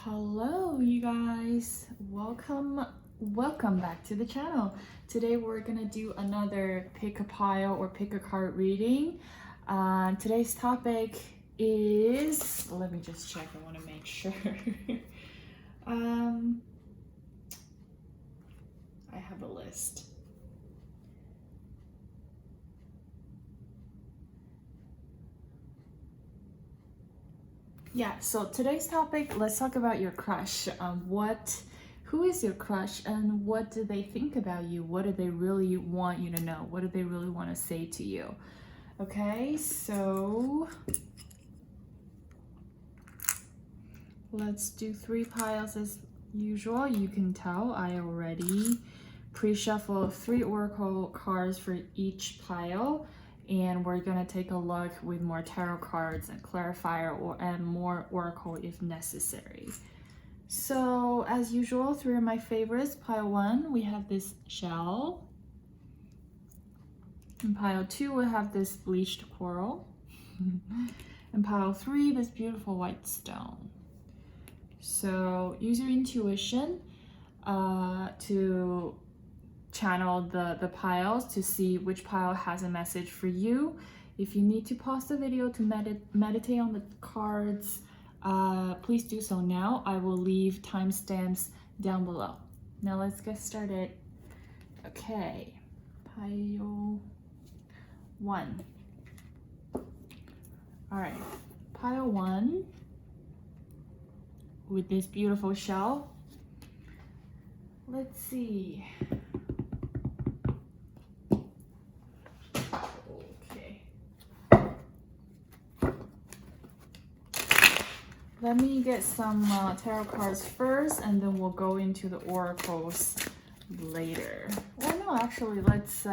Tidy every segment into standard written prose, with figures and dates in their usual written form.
Hello you guys, welcome back to the channel. Today we're gonna do another pick a pile or pick a card reading. Today's topic is, let me just check, I want to make sure. I have a list. Yeah, so today's topic, let's talk about your crush. Who is your crush and what do they think about you? What do they really want you to know? What do they really want to say to you? Okay, so let's do 3 piles as usual. You can tell I already pre-shuffled 3 oracle cards for each pile. And we're gonna take a look with more tarot cards and clarifier and more oracle if necessary. So as usual, 3 of my favorites. Pile 1, we have this shell. In pile 2, we have this bleached coral. In pile 3, this beautiful white stone. So use your intuition to channel the piles to see which pile has a message for you. If you need to pause the video to meditate on the cards, please do so now. I will leave timestamps down below. Now let's get started. Okay, pile 1. All right, pile 1 with this beautiful shell. Let's see. Let me get some tarot cards first, and then we'll go into the oracles later. Well, no, actually, let's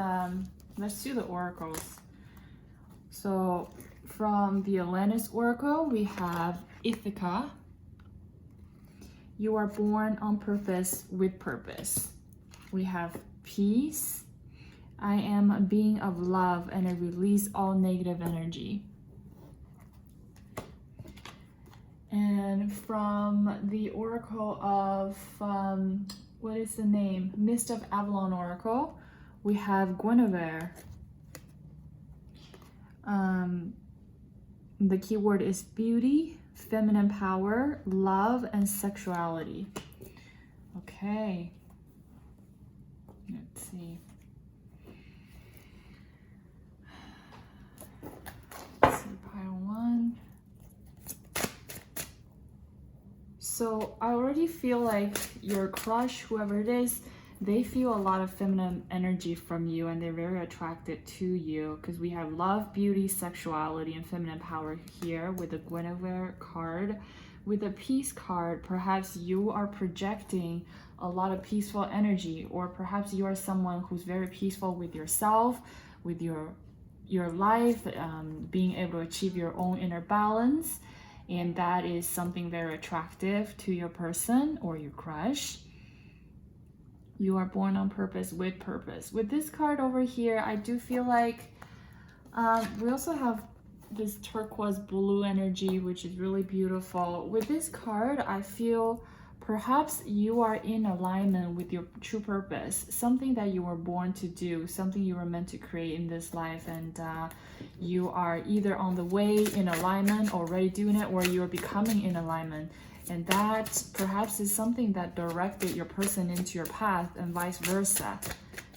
do the oracles. So, from the Atlantis Oracle, we have Ithaca. You are born on purpose with purpose. We have Peace. I am a being of love, and I release all negative energy. And from the Oracle of, what is the name? Mist of Avalon Oracle, we have Guinevere. The keyword is beauty, feminine power, love, and sexuality. Okay. Let's see. Pile 1. So I already feel like your crush, whoever it is, they feel a lot of feminine energy from you and they're very attracted to you because we have love, beauty, sexuality, and feminine power here with the Guinevere card. With the Peace card, perhaps you are projecting a lot of peaceful energy, or perhaps you are someone who's very peaceful with yourself, with your life, being able to achieve your own inner balance. And that is something very attractive to your person or your crush. You are born on purpose with purpose. With this card over here, I do feel like we also have this turquoise blue energy, which is really beautiful. With this card, I feel perhaps you are in alignment with your true purpose, something that you were born to do, something you were meant to create in this life, and you are either on the way in alignment, already doing it, or you are becoming in alignment. And that perhaps is something that directed your person into your path, and vice versa,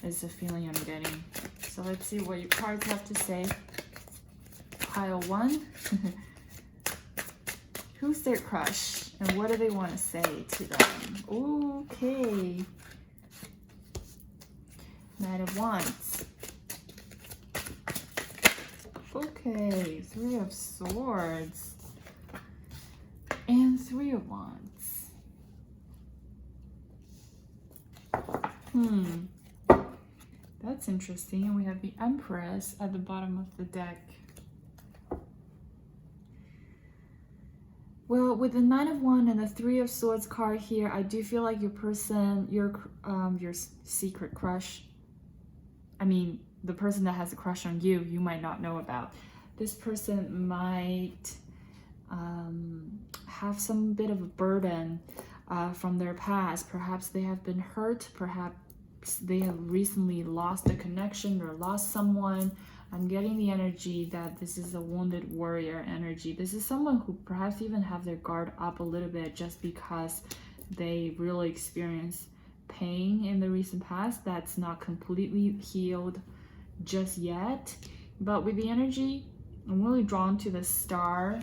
is the feeling I'm getting. So let's see what your cards have to say. Pile 1. Who's their crush and what do they want to say to them? Okay. Knight of Wands. Okay, 3 of Swords. And 3 of Wands. That's interesting. And we have the Empress at the bottom of the deck. Well, with the 9 of Wands and the 3 of Swords card here, I do feel like your person, your secret crush, I mean, the person that has a crush on you, you might not know about. This person might have some bit of a burden from their past. Perhaps they have been hurt, perhaps they have recently lost a connection or lost someone. I'm getting the energy that this is a wounded warrior energy. This is someone who perhaps even have their guard up a little bit just because they really experienced pain in the recent past that's not completely healed just yet. But with the energy, I'm really drawn to the star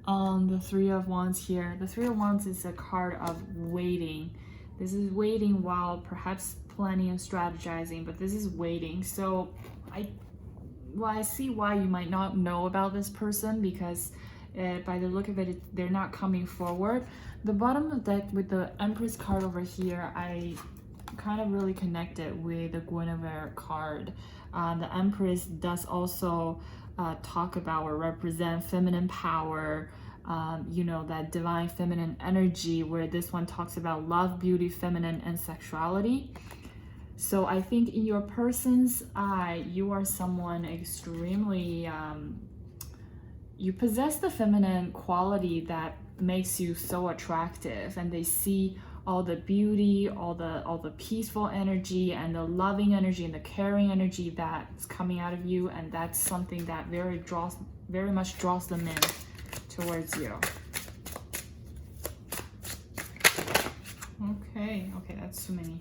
on the Three of Wands here. The Three of Wands is a card of waiting. This is waiting while perhaps planning and strategizing, but this is waiting. So I see why you might not know about this person, because by the look of it, they're not coming forward. The bottom of the deck with the Empress card over here, I kind of really connected with the Guinevere card. The Empress does also talk about or represent feminine power, you know, that divine feminine energy, where this one talks about love, beauty, feminine, and sexuality. So I think in your person's eye, you are someone extremely, you possess the feminine quality that makes you so attractive, and they see all the beauty, all the peaceful energy and the loving energy and the caring energy that's coming out of you, and that's something that very much draws them in towards you. Okay, that's too many.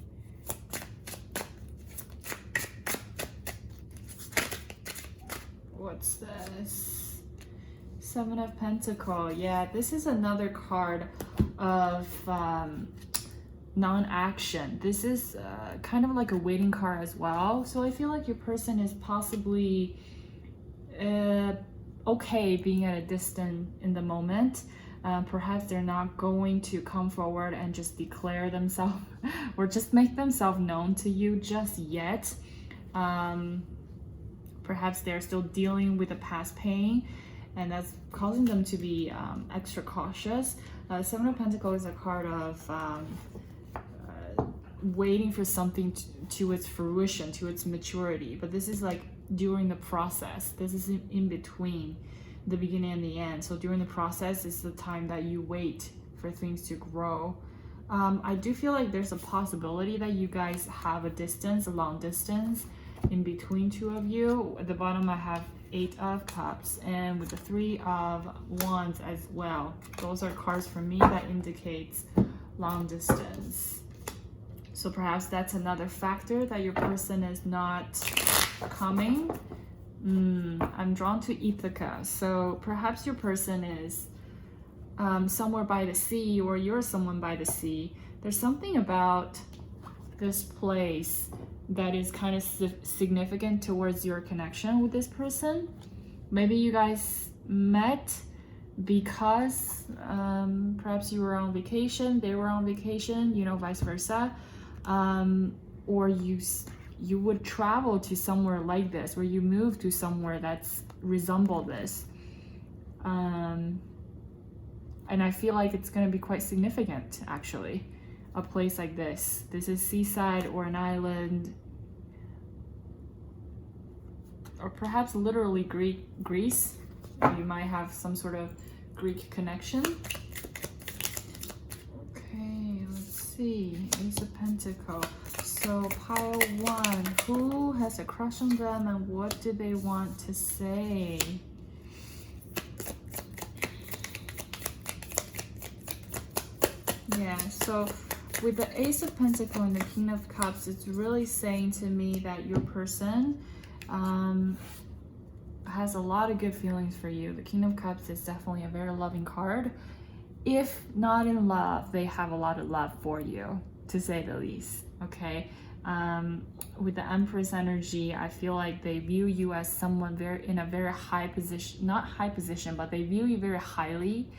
What's this? Seven of Pentacles. Yeah, this is another card of non-action. This is kind of like a waiting card as well. So I feel like your person is possibly okay being at a distance in the moment. Perhaps they're not going to come forward and just declare themselves or just make themselves known to you just yet. Perhaps they're still dealing with the past pain, and that's causing them to be extra cautious. Seven of Pentacles is a card of waiting for something to its fruition, to its maturity. But this is like during the process. This is in between the beginning and the end. So during the process is the time that you wait for things to grow. I do feel like there's a possibility that you guys have a long distance in between two of you. At the bottom I have Eight of Cups, and with the Three of Wands as well. Those are cards for me that indicates long distance. So perhaps that's another factor that your person is not coming. I'm drawn to Ithaca. So perhaps your person is somewhere by the sea, or you're someone by the sea. There's something about this place that is kind of significant towards your connection with this person. Maybe you guys met because perhaps you were on vacation, they were on vacation, you know, vice versa. Or you would travel to somewhere like this, or you move to somewhere that's resemble this. And I feel like it's going to be quite significant, actually. A place like this. This is seaside or an island, or perhaps literally Greece. You might have some sort of Greek connection. Okay, let's see. Ace of Pentacles. So pile one, who has a crush on them and what do they want to say? Yeah, so with the Ace of Pentacles and the King of Cups, it's really saying to me that your person has a lot of good feelings for you. The King of Cups is definitely a very loving card. If not in love, they have a lot of love for you, to say the least. Okay, with the Empress energy, I feel like they view you as someone in a very high position, not high position, but they view you very highly.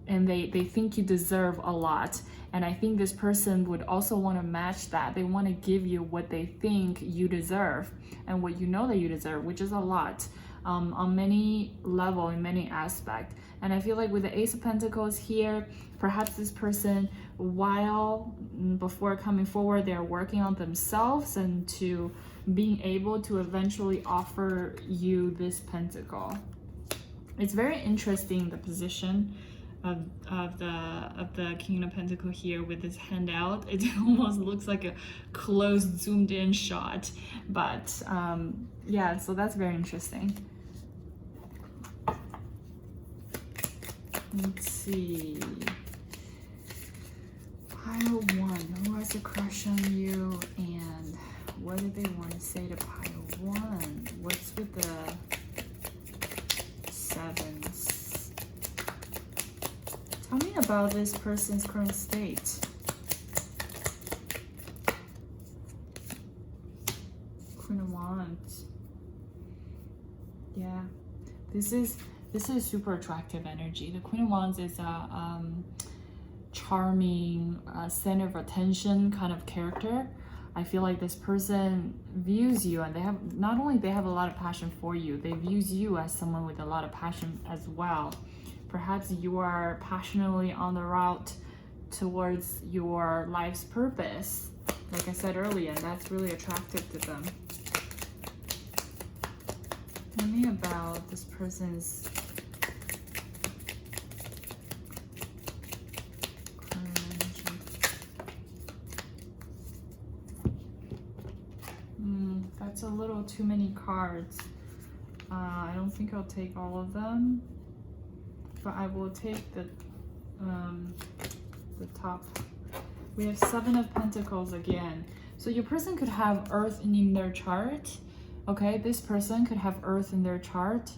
And they think you deserve a lot. And I think this person would also want to match that. They want to give you what they think you deserve and what you know that you deserve, which is a lot on many level, in many aspects. And I feel like with the Ace of Pentacles here, perhaps this person, before coming forward, they're working on themselves and to being able to eventually offer you this pentacle. It's very interesting, the position of the King of Pentacles here with his hand out. It almost looks like a close zoomed in shot, but yeah, so that's very interesting. Let's see. Pile 1, who has a crush on you, and what do they want to say to pile 1? What's with the sevens? Tell me about this person's current state. Queen of Wands. Yeah, this is super attractive energy. The Queen of Wands is a charming, center of attention kind of character. I feel like this person views you, and they have not only they have a lot of passion for you, they views you as someone with a lot of passion as well. Perhaps you are passionately on the route towards your life's purpose, like I said earlier, and that's really attractive to them. Tell me about this person's current energy. That's a little too many cards. I don't think I'll take all of them, but I will take the top. We have 7 of Pentacles again. So your person could have Earth in their chart. Okay, this person could have Earth in their chart.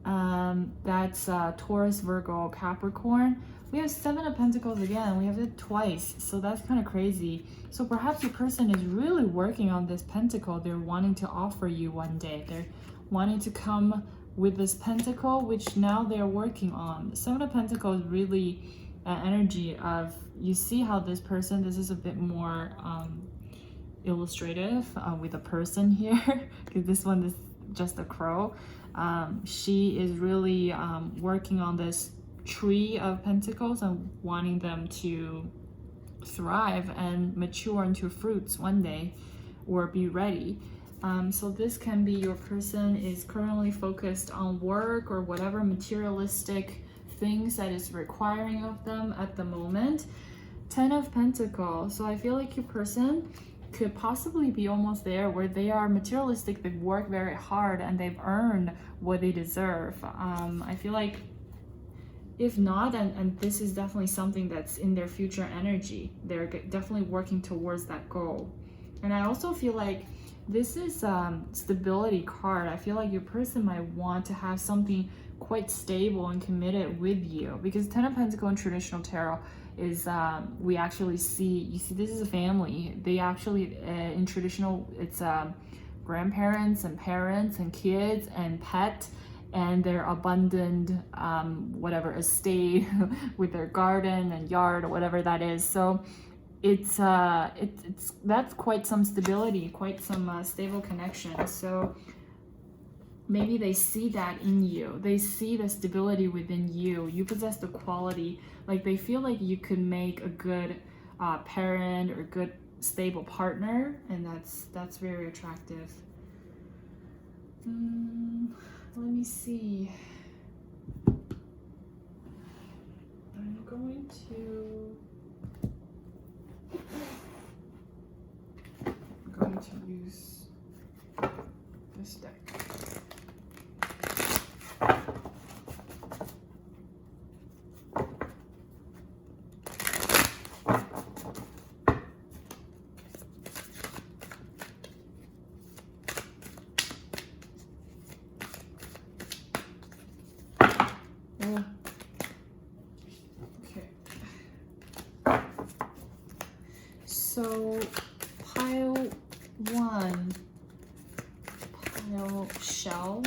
That's Taurus, Virgo, Capricorn. We have 7 of Pentacles again. We have it twice, so that's kind of crazy. So perhaps your person is really working on this pentacle. They're wanting to offer you one day. They're wanting to come with this pentacle, which now they're working on. The 7 of Pentacles is really an energy of, you see how this person, this is a bit more illustrative with a person here, because this one is just a crow. She is really working on this tree of pentacles and wanting them to thrive and mature into fruits one day, or be ready. So this can be your person is currently focused on work or whatever materialistic things that is requiring of them at the moment. 10 of Pentacles. So I feel like your person could possibly be almost there, where they are materialistic, they've worked very hard and they've earned what they deserve. I feel like if not, and this is definitely something that's in their future energy, they're definitely working towards that goal. And I also feel like this is stability card. I feel like your person might want to have something quite stable and committed with you, because 10 of Pentacles in traditional tarot is we actually see, you see, this is a family. They actually in traditional, it's grandparents and parents and kids and pet and their abundant whatever estate with their garden and yard or whatever that is. So it's that's quite some stability, quite some stable connection. So maybe they see that in you. They see the stability within you. You possess the quality, like they feel like you could make a good parent or good stable partner, and that's very attractive. Let me see. I'm going to use this deck. Okay. So pile 1, pile shell.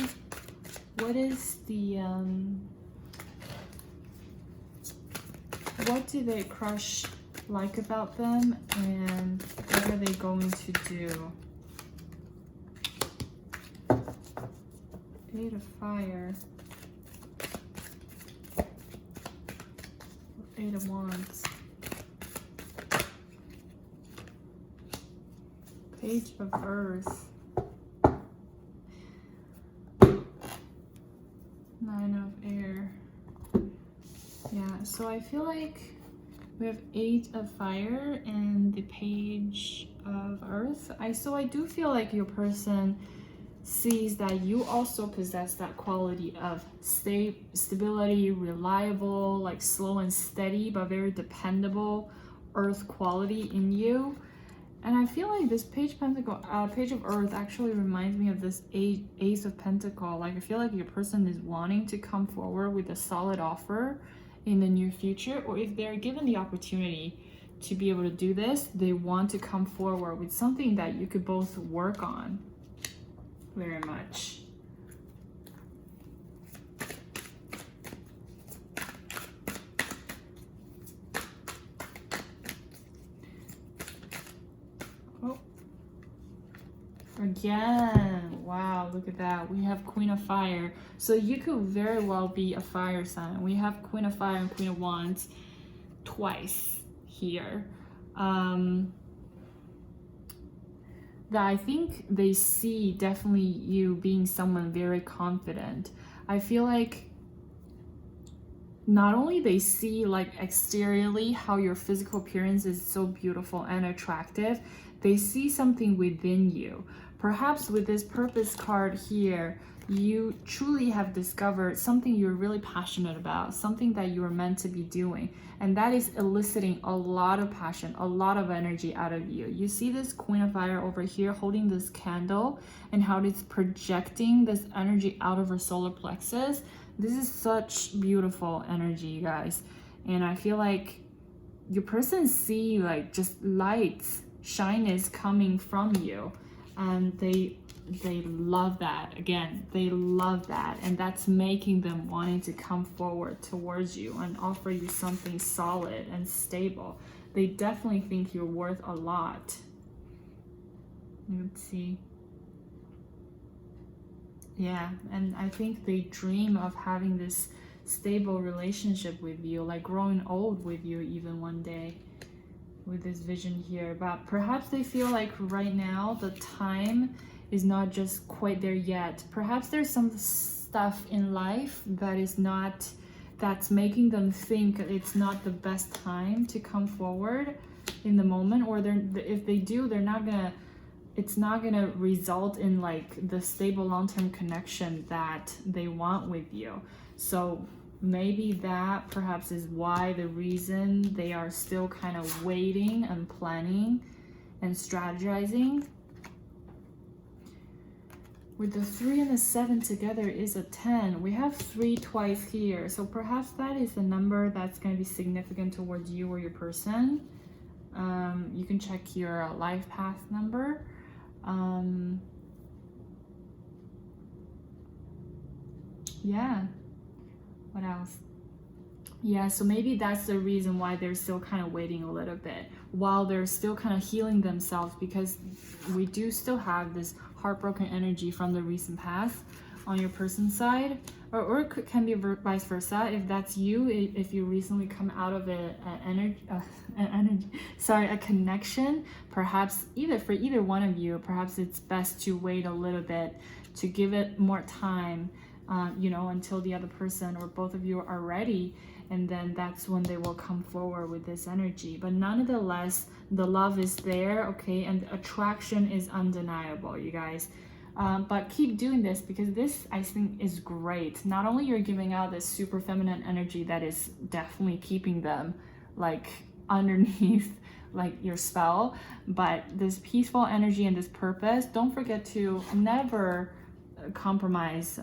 What is the what do they crush like about them, and what are they going to do? 8 of Fire. 8 of Wands. Page of Earth. 9 of Yeah, so I feel like we have 8 of fire and the page of earth. So I do feel like your person sees that you also possess that quality of stability, reliable, like slow and steady, but very dependable earth quality in you. And I feel like this page of earth actually reminds me of this ace of pentacle. Like I feel like your person is wanting to come forward with a solid offer in the near future, or if they're given the opportunity to be able to do this, they want to come forward with something that you could both work on very much. Oh, again, wow, look at that. We have Queen of Fire. So you could very well be a fire sign. We have Queen of Fire and Queen of Wands twice here. That I think they see definitely you being someone very confident. I feel like not only they see like exteriorly how your physical appearance is so beautiful and attractive, they see something within you. Perhaps with this purpose card here, you truly have discovered something you're really passionate about, something that you were meant to be doing. And that is eliciting a lot of passion, a lot of energy out of you. You see this Queen of Fire over here holding this candle and how it's projecting this energy out of her solar plexus. This is such beautiful energy, you guys. And I feel like your person see like just lights, shyness coming from you. And they love that. Again, they love that, and that's making them wanting to come forward towards you and offer you something solid and stable. They definitely think you're worth a lot. Let's see. Yeah, and I think they dream of having this stable relationship with you, like growing old with you even one day, with this vision here. But perhaps they feel like right now the time is not just quite there yet. Perhaps there's some stuff in life that's making them think it's not the best time to come forward in the moment, or if they do, it's not gonna result in like the stable long-term connection that they want with you. So maybe that perhaps is why the reason they are still kind of waiting and planning and strategizing. With the 3 and the 7 together is a 10. We have 3 twice here. So perhaps that is the number that's going to be significant towards you or your person. You can check your life path number. Yeah. What else? Yeah, so maybe that's the reason why they're still kind of waiting a little bit while they're still kind of healing themselves, because we do still have this heartbroken energy from the recent past on your person's side, or it can be vice versa. If that's you, if you recently come out of a connection, perhaps for either one of you, perhaps it's best to wait a little bit, to give it more time, until the other person or both of you are ready, and then that's when they will come forward with this energy. But nonetheless, the love is there, okay, and the attraction is undeniable, you guys. But keep doing this, because this, I think, is great. Not only you're giving out this super feminine energy that is definitely keeping them like underneath like your spell, but this peaceful energy and this purpose. Don't forget to never compromise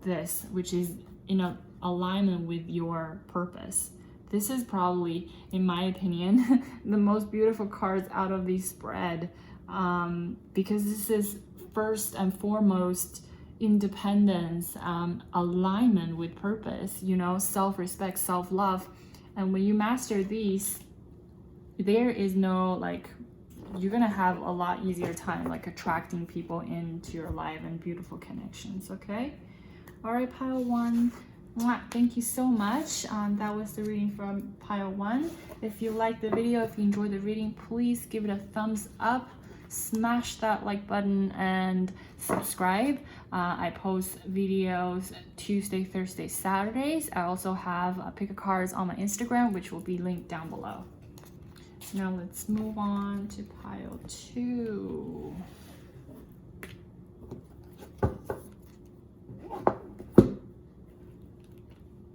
this, which is in alignment with your purpose. This is probably, in my opinion, the most beautiful cards out of the spread, because this is first and foremost independence, alignment with purpose, self-respect, self-love. And when you master these, there is no like, you're gonna have a lot easier time like attracting people into your life and beautiful connections. Okay, all right, pile 1, thank you so much. That was the reading from pile 1. If you liked the video, if you enjoyed the reading, please give it a thumbs up, smash that like button, and subscribe. I post videos Tuesday, Thursday, Saturdays. I also have pick a cards on my Instagram, which will be linked down below. Now let's move on to pile 2.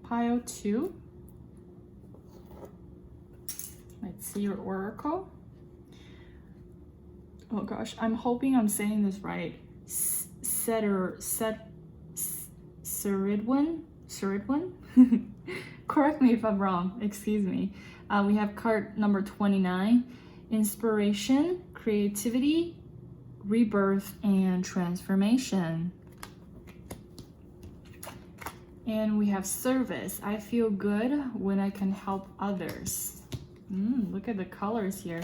Pile 2. Let's see your oracle. Oh gosh, I'm hoping I'm saying this right. Seridwin? Correct me if I'm wrong, excuse me. We have card number 29, inspiration, creativity, rebirth, and transformation. And we have service. I feel good when I can help others. Look at the colors here.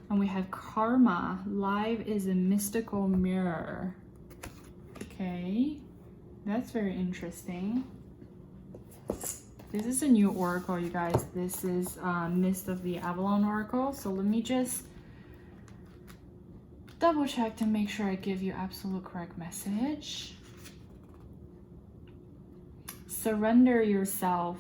And we have karma. Life is a mystical mirror. Okay, that's very interesting. This is a new oracle, you guys. This is Mist of the Avalon oracle. So let me just double check to make sure I give you absolute correct message. Surrender yourself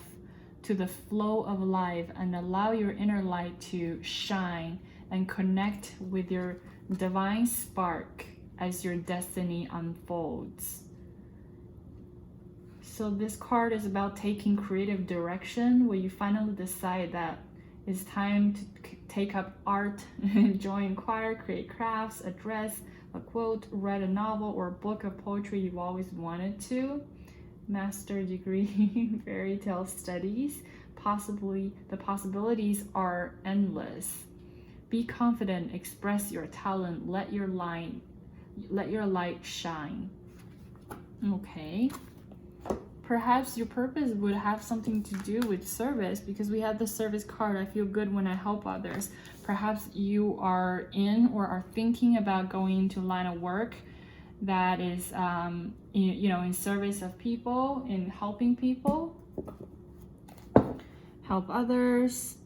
to the flow of life and allow your inner light to shine and connect with your divine spark as your destiny unfolds. So this card is about taking creative direction where you finally decide that it's time to take up art, join choir, create crafts, a dress, a quote, read a novel or a book of poetry you've always wanted to. Master degree, fairy tale studies. Possibly the possibilities are endless. Be confident, express your talent, let your light shine. Okay. Perhaps your purpose would have something to do with service because we have the service card. I feel good when I help others. Perhaps you are in or are thinking about going into line of work that is in service of people, in helping people, help others.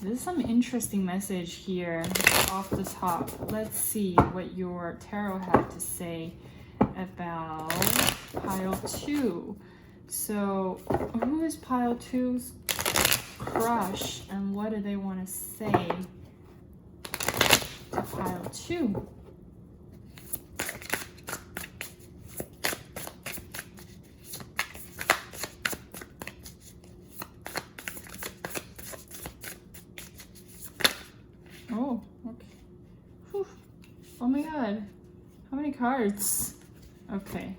There's some interesting message here off the top. Let's see what your tarot had to say about pile 2. So who is pile 2's crush and what do they want to say to pile 2? Oh, okay. Whew. Oh my god. How many cards? Okay.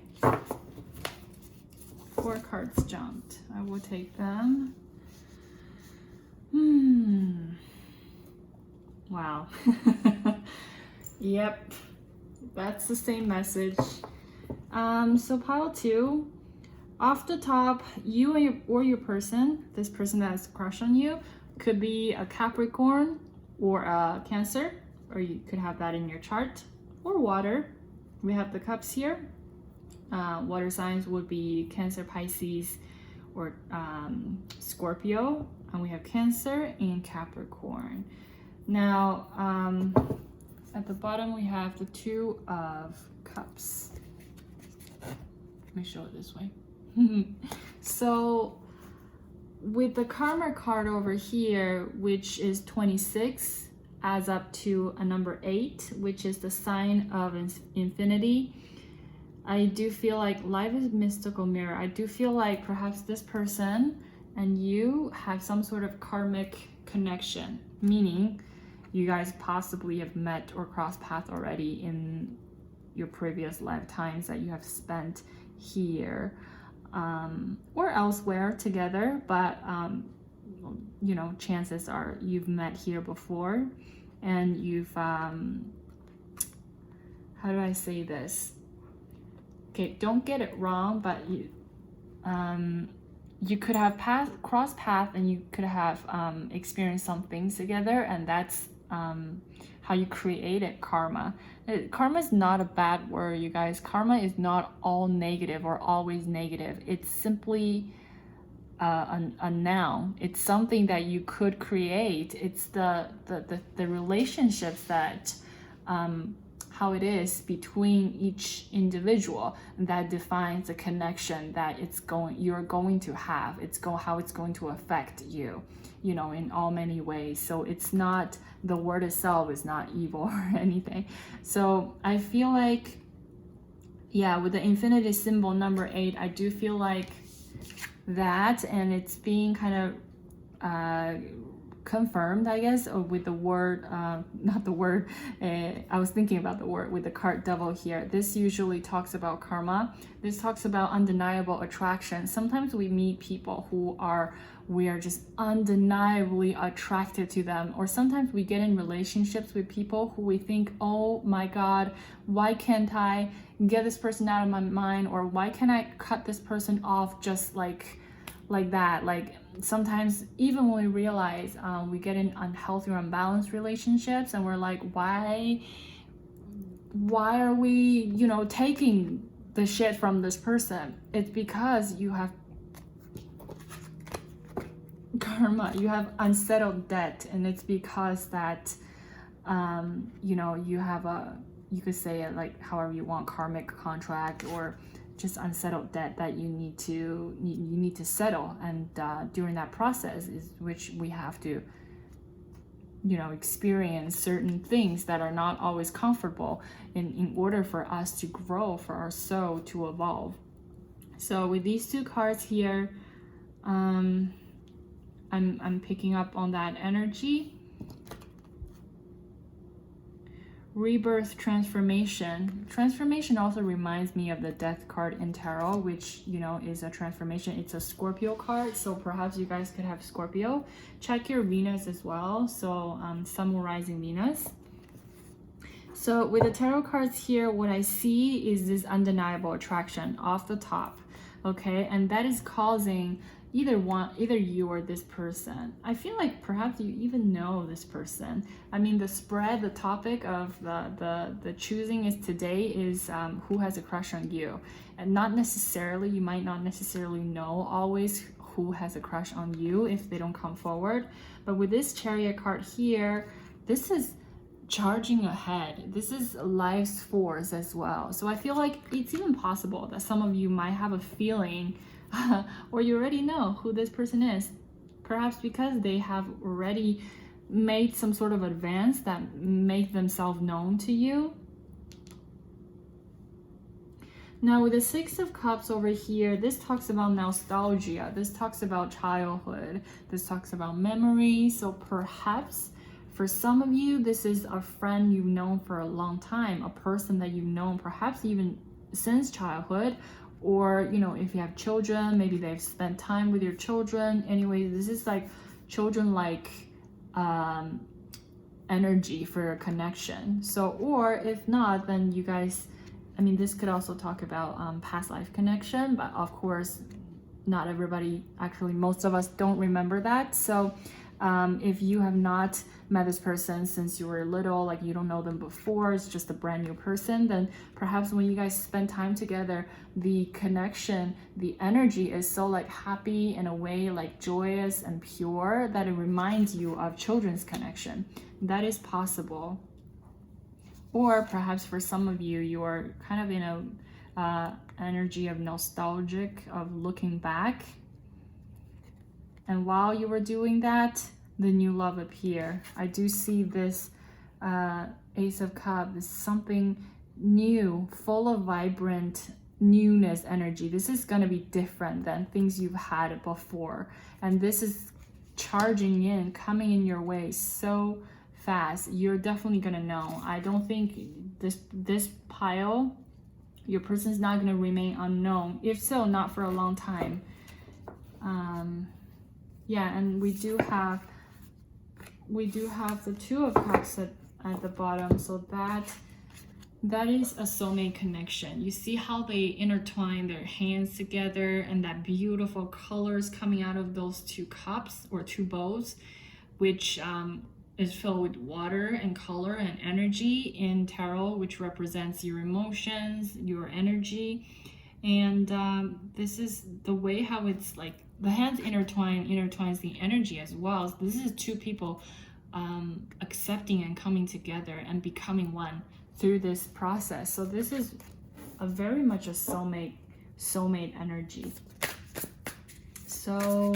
4 cards jumped. I will take them. Wow. Yep. That's the same message. So pile 2, off the top, you and your person, this person that has a crush on you, could be a Capricorn or a Cancer, or you could have that in your chart, or water. We have the cups here. Water signs would be Cancer, Pisces, or Scorpio, and we have Cancer and Capricorn. Now, at the bottom we have the 2 of Cups. Let me show it this way. So with the Karma card over here, which is 26, adds up to a number 8, which is the sign of infinity. I do feel like life is a mystical mirror. I do feel like perhaps this person and you have some sort of karmic connection, meaning you guys possibly have met or crossed paths already in your previous lifetimes that you have spent here or elsewhere together, but chances are you've met here before and you've how do I say this? Okay, don't get it wrong, but you could have crossed paths and you could have experienced some things together, and that's how you created karma. Karma is not a bad word, you guys. Karma is not all negative or always negative. It's simply a noun. It's something that you could create. It's the relationships that how it is between each individual that defines the connection that you're going to have. How it's going to affect you, you know, in all many ways. So it's not, the word itself is not evil or anything. So I feel like, yeah, with the infinity symbol number 8, I do feel like that, and it's being kind of confirmed, I guess, or with the word, not the word, I was thinking about the word with the card devil here. This usually talks about karma. This talks about undeniable attraction. Sometimes we meet people we are just undeniably attracted to them, or sometimes we get in relationships with people who we think, oh my God, why can't I get this person out of my mind, or why can't I cut this person off just like that. Like sometimes even when we realize we get in unhealthy or unbalanced relationships, and we're like, why are we, you know, taking the shit from this person? It's because you have karma, you have unsettled debt, and it's because that you know, you have you could say it like however you want, karmic contract, or just unsettled debt that you need to settle. And during that process is which we have to, you know, experience certain things that are not always comfortable in order for us to grow, for our soul to evolve. So with these two cards here, I'm picking up on that energy. Rebirth, transformation. Transformation also reminds me of the death card in tarot, which, you know, is a transformation. It's a Scorpio card, so perhaps you guys could have Scorpio. Check your Venus as well, so Sun, Moon, Rising, Venus. So with the tarot cards here, what I see is this undeniable attraction off the top, okay? And that is causing either you or this person. I feel like perhaps you even know this person. I mean, the topic of the choosing is today is who has a crush on you. And not necessarily, you might not necessarily know always who has a crush on you if they don't come forward. But with this Chariot card here, this is charging ahead. This is life's force as well. So I feel like it's even possible that some of you might have a feeling or you already know who this person is, perhaps because they have already made some sort of advance that make themselves known to you. Now with the Six of Cups over here, this talks about nostalgia, this talks about childhood, this talks about memory. So perhaps for some of you, this is a friend you've known for a long time, a person that you've known perhaps even since childhood. Or, you know, if you have children, maybe they've spent time with your children. Anyway, this is like children-like energy for a connection. So, or if not, then you guys, I mean, this could also talk about past life connection, but of course, not everybody, actually, most of us don't remember that. So if you have not met this person since you were little, like you don't know them before, it's just a brand new person, then perhaps when you guys spend time together, the connection, the energy is so like happy in a way, like joyous and pure, that it reminds you of children's connection. That is possible. Or perhaps for some of you, you are kind of in a energy of nostalgic, of looking back. And while you were doing that, the new love appear. I do see this Ace of Cups, is something new, full of vibrant newness energy. This is going to be different than things you've had before. And this is charging in, coming in your way so fast. You're definitely going to know. I don't think this pile, your person's not going to remain unknown. If so, not for a long time. Yeah, and we do have the Two of Cups at the bottom, so that is a soulmate connection. You see how they intertwine their hands together, and that beautiful colors coming out of those two cups or two bowls, which is filled with water and color and energy in tarot, which represents your emotions, your energy. And this is the way how it's like the hands intertwines the energy as well. So this is two people accepting and coming together and becoming one through this process. So this is a very much a soulmate energy. So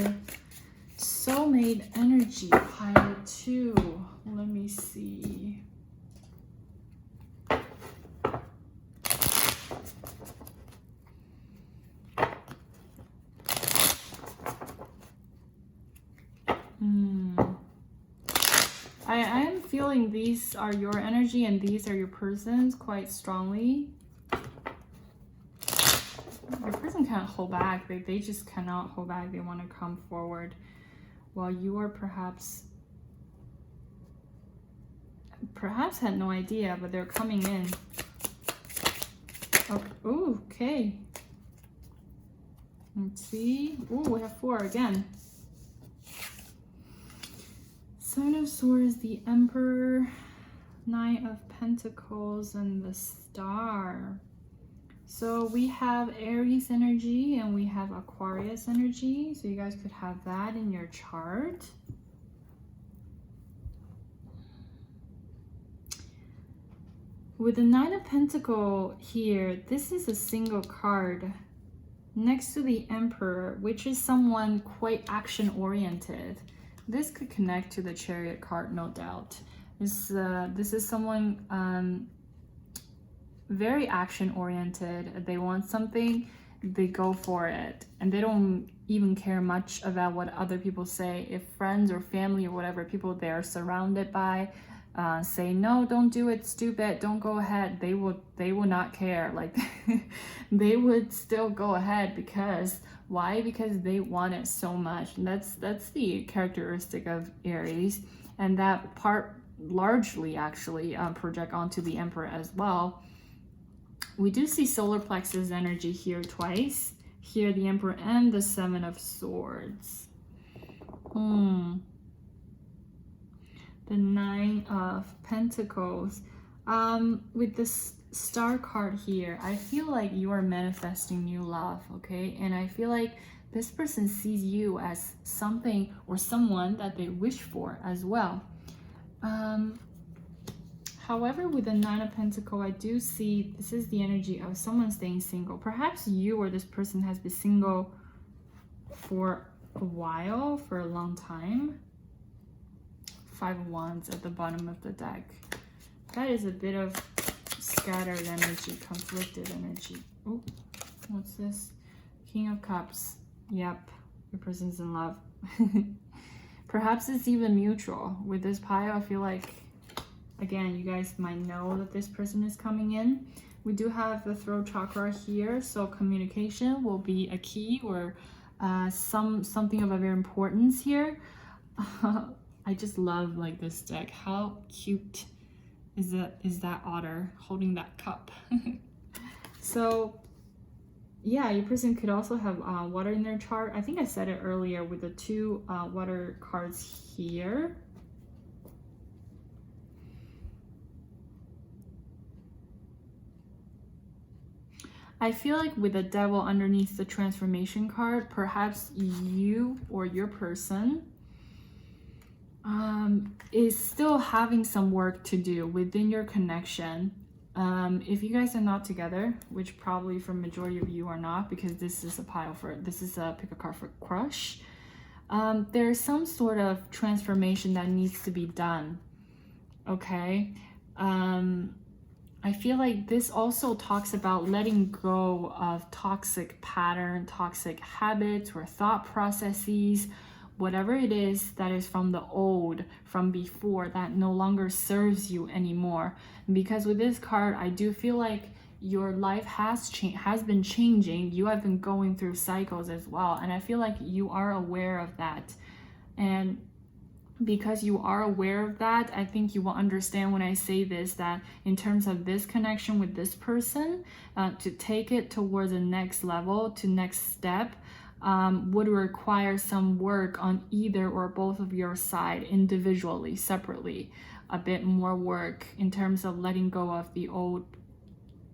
soulmate energy, pile 2. Let me see. I am feeling these are your energy and these are your person's quite strongly. Your person can't hold back. They just cannot hold back. They want to come forward. While you are perhaps had no idea, but they're coming in. Oh, okay. Let's see. Oh, we have 4 again. 7 of Swords, the Emperor, Knight of Pentacles, and the Star. So we have Aries energy and we have Aquarius energy. So you guys could have that in your chart. With the 9 of Pentacles here, this is a single card next to the Emperor, which is someone quite action-oriented. This could connect to the Chariot card, no doubt. This is someone very action-oriented. They want something, they go for it, and they don't even care much about what other people say. If friends or family or whatever people they're surrounded by say no, don't do it, stupid, don't go ahead, they will not care. Like they would still go ahead because why? Because they want it so much. And that's the characteristic of Aries, and that part largely actually project onto the Emperor as well. We do see solar plexus energy here twice. Here the Emperor and the 7 of Swords. The 9 of Pentacles. With this Star card here, I feel like you are manifesting new love, okay? And I feel like this person sees you as something or someone that they wish for as well. However, with the 9 of Pentacles, I do see this is the energy of someone staying single. Perhaps you or this person has been single for a while, for a long time. 5 of Wands at the bottom of the deck. That is a bit of scattered energy, conflicted energy. Oh, what's this? King of Cups. Yep, your person's in love. Perhaps it's even mutual. With this pile, I feel like, again, you guys might know that this person is coming in. We do have the throat chakra here, so communication will be a key or something of a very importance here. I just love like this deck. How cute is that otter holding that cup? So yeah, your person could also have water in their chart. I think I said it earlier with the 2 water cards here. I feel like with the Devil underneath the transformation card, perhaps you or your person is still having some work to do within your connection. If you guys are not together, which probably for majority of you are not, because this is a pick a card for crush. There's some sort of transformation that needs to be done. Okay. I feel like this also talks about letting go of toxic pattern, toxic habits or thought processes, whatever it is that is from the old, from before, that no longer serves you anymore. Because with this card, I do feel like your life has been changing. You have been going through cycles as well, and I feel like you are aware of that. And because you are aware of that, I think you will understand when I say this, that in terms of this connection with this person, to take it towards the next level, to next step, would require some work on either or both of your side, individually, separately. A bit more work in terms of letting go of the old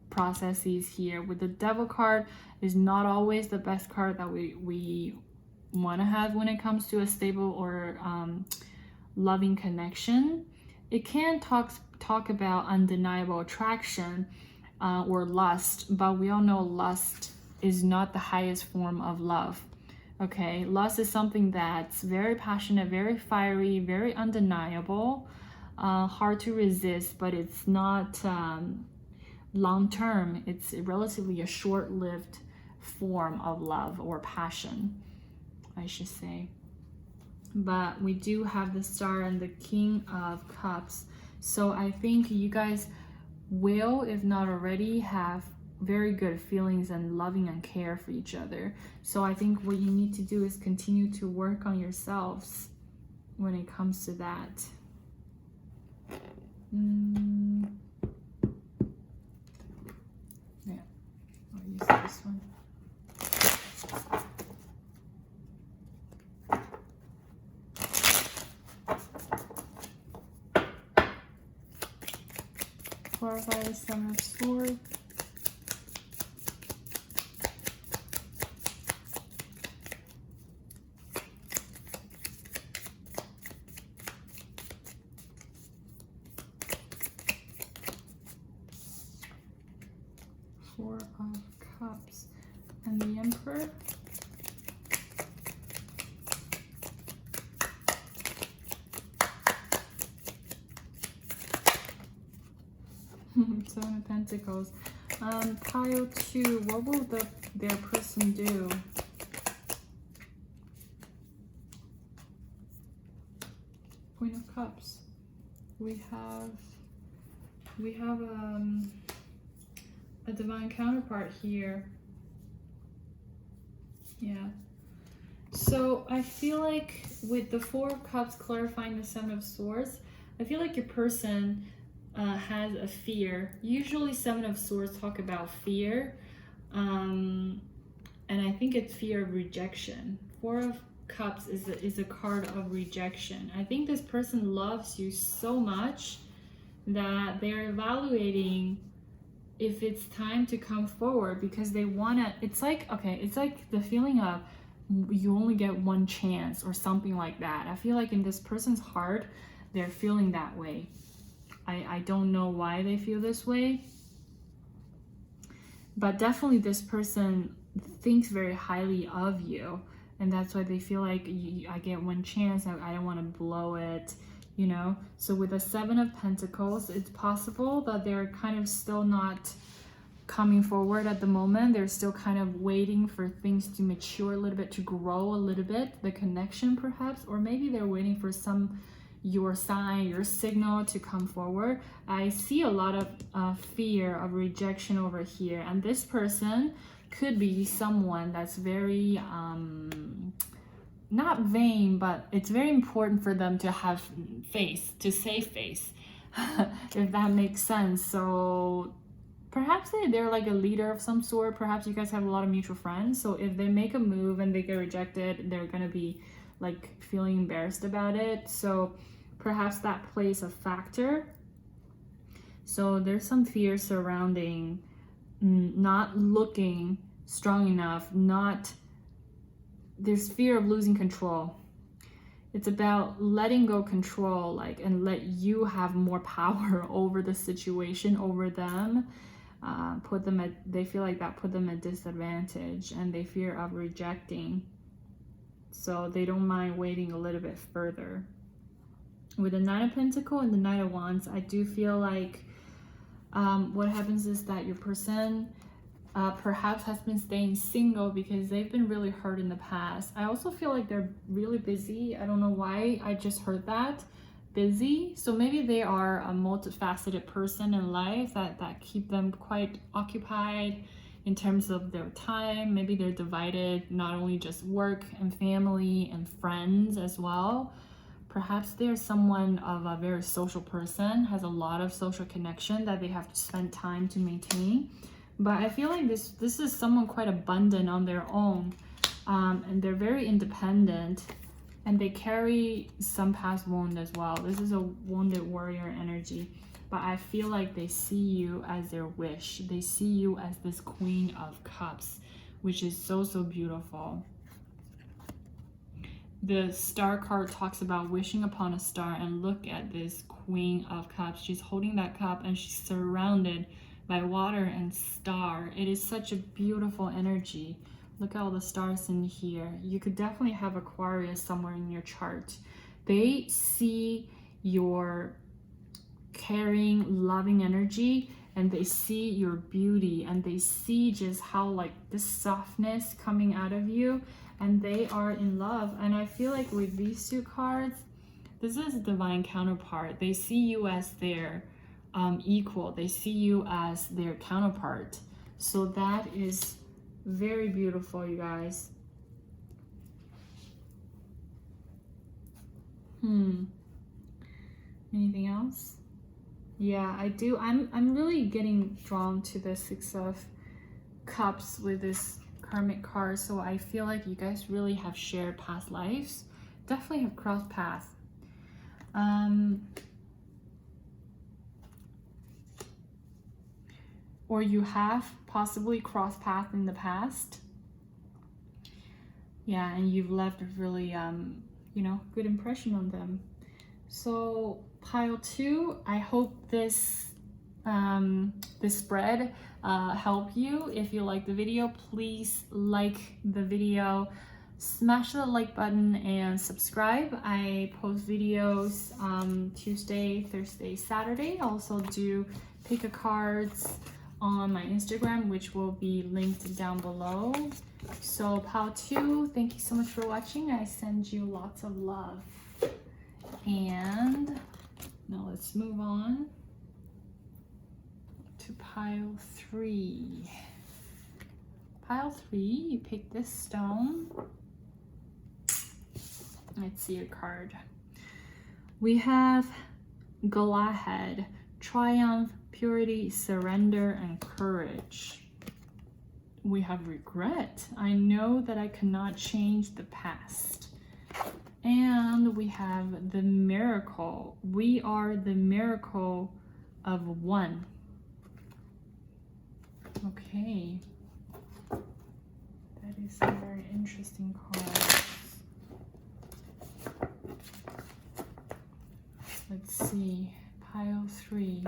processes here. With the Devil card, is not always the best card that we want to have when it comes to a stable or loving connection. It can talk talk about undeniable attraction or lust, but we all know lust is not the highest form of love. Okay, lust is something that's very passionate, very fiery, very undeniable, hard to resist, but it's not long term. It's relatively a short-lived form of love or passion, I should say. But we do have the Star and the King of Cups. So I think you guys will, if not already, have very good feelings and loving and care for each other. So I think what you need to do is continue to work on yourselves when it comes to that. Yeah, I'll use this one. Clarify the Seven of Swords. Four of Cups and the Emperor. Seven of Pentacles. Pile 2, what will their person do? Queen of Cups. We have a divine counterpart here. Yeah. So I feel like with the Four of Cups clarifying the Seven of Swords, I feel like your person has a fear. Usually Seven of Swords talk about fear. And I think it's fear of rejection. Four of Cups is a card of rejection. I think this person loves you so much that they're evaluating if it's time to come forward, because they want to, it's like the feeling of you only get one chance or something like that. I feel like in this person's heart, they're feeling that way. I don't know why they feel this way, but definitely this person thinks very highly of you, and that's why they feel like I get one chance, I don't want to blow it, you know. So with the Seven of Pentacles, it's possible that they're kind of still not coming forward at the moment. They're still kind of waiting for things to mature a little bit, to grow a little bit, the connection perhaps, or maybe they're waiting for your sign, your signal to come forward. I see a lot of fear of rejection over here, and this person could be someone that's very not vain, but it's very important for them to have face, to save face, if that makes sense. So perhaps they're like a leader of some sort. Perhaps you guys have a lot of mutual friends, so if they make a move and they get rejected, they're gonna be like feeling embarrassed about it. So perhaps that plays a factor. So there's some fear surrounding not looking strong enough, there's fear of losing control. It's about letting go control, and let you have more power over the situation, over them. They feel like that put them at disadvantage, and they fear of rejecting. So they don't mind waiting a little bit further. With the Nine of Pentacles and the Knight of Wands, I do feel like what happens is that your person perhaps has been staying single because they've been really hurt in the past. I also feel like they're really busy. I don't know why, I just heard that. Busy. So maybe they are a multifaceted person in life that keep them quite occupied in terms of their time. Maybe they're divided, not only just work and family and friends as well. Perhaps they're someone of a very social person, has a lot of social connection that they have to spend time to maintain. But I feel like this is someone quite abundant on their own, and they're very independent, and they carry some past wound as well. This is a wounded warrior energy, but I feel like they see you as their wish. They see you as this Queen of Cups, which is so, so beautiful. the star card talks about wishing upon a star, and look at this Queen of Cups. She's holding that cup and she's surrounded by water and star. It is such a beautiful energy. Look at all the stars in here. You could definitely have Aquarius somewhere in your chart. They see your caring, loving energy, and they see your beauty, and they see just how like this softness coming out of you, and they are in love. And I feel like with these two cards, this is a divine counterpart. They see you as their equal. They see you as their counterpart. So that is very beautiful, you guys. Anything else? Yeah, I do. I'm really getting drawn to the Six of Cups with this karmic card. So I feel like you guys really have shared past lives. Definitely have crossed paths. Or you have possibly crossed paths in the past. Yeah, and you've left a really, you know, good impression on them. So pile 2, I hope this this spread helped you. If you like the video, please like the video, smash the like button, and subscribe. I post videos Tuesday, Thursday, Saturday. I also do pick a cards on my Instagram, which will be linked down below. So pile 2, thank you so much for watching. I send you lots of love. And now let's move on to pile 3. Pile 3, you pick this stone. Let's see your card. We have Galahad, Triumph, Purity, Surrender, and Courage. We have Regret. I know that I cannot change the past. And we have the Miracle. We are the miracle of one. Okay. That is a very interesting card. Let's see. Pile 3.